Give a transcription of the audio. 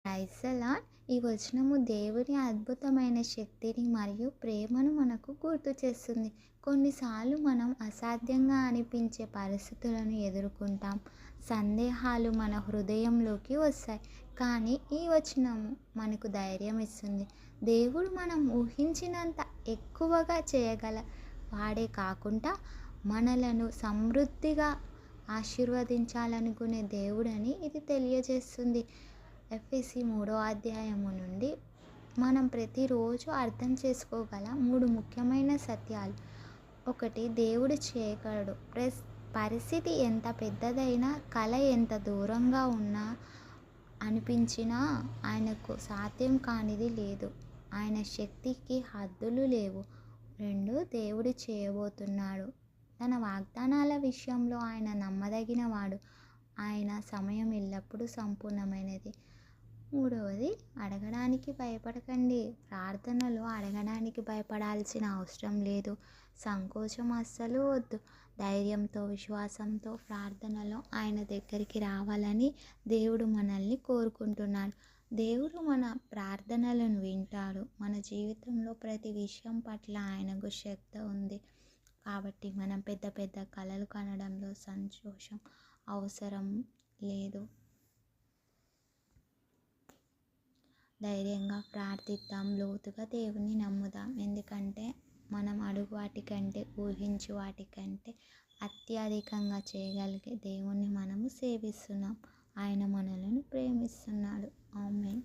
Praise the lord. ఈ వచనము దేవుని అద్భుతమైన శక్తిని మరియు ప్రేమను మనకు గుర్తు చేస్తుంది. కొన్నిసార్లు మనం అసాధ్యంగా అనిపించే పరిస్థితులను ఎదుర్కొంటాం. సందేహాలు మన హృదయంలోకి వస్తాయి. కానీ ఈ వచనం మనకు ధైర్యం ఇస్తుంది. దేవుడు మనం ఊహించినంత ఎక్కువగా చేయగల వాడే కాకుండా మనలను సమృద్ధిగా ఆశీర్వదించాలనుకునే దేవుడని ఇది తెలియజేస్తుంది. ఎఫ్ఎస్సి 3వ అధ్యాయము నుండి మనం ప్రతిరోజు అర్థం చేసుకోగల 3 ముఖ్యమైన సత్యాలు. ఒకటి, దేవుడు చేయగలడు. పరిస్థితి ఎంత పెద్దదైనా, కళ ఎంత దూరంగా ఉన్నా అనిపించినా ఆయనకు సాధ్యం కానిది లేదు. ఆయన శక్తికి హద్దులు లేవు. 2, దేవుడు చేయబోతున్నాడు. తన వాగ్దానాల విషయంలో ఆయన నమ్మదగినవాడు. ఆయన సమయం ఎల్లప్పుడూ సంపూర్ణమైనది. 3వది, అడగడానికి భయపడకండి. ప్రార్థనలో అడగడానికి భయపడాల్సిన అవసరం లేదు. సంకోచం అస్సలు వద్దు. ధైర్యంతో, విశ్వాసంతో ప్రార్థనలో ఆయన దగ్గరికి రావాలని దేవుడు మనల్ని కోరుకుంటున్నాడు. దేవుడు మన ప్రార్థనలను వింటాడు. మన జీవితంలో ప్రతి విషయం పట్ల ఆయనకు శ్రద్ధ ఉంది. కాబట్టి మనం పెద్ద పెద్ద కలలు కనడంలో సంతోషం అవసరం లేదు. ధైర్యంగా ప్రార్థిద్దాం, లోతుగా దేవుని నమ్ముదాం. ఎందుకంటే మనం అడుగు వాటికంటే, ఊహించు వాటికంటే అత్యధికంగా చేయగలిగే దేవుణ్ణి మనము సేవిస్తున్నాం. ఆయన మనలను ప్రేమిస్తున్నాడు. ఆమేన్.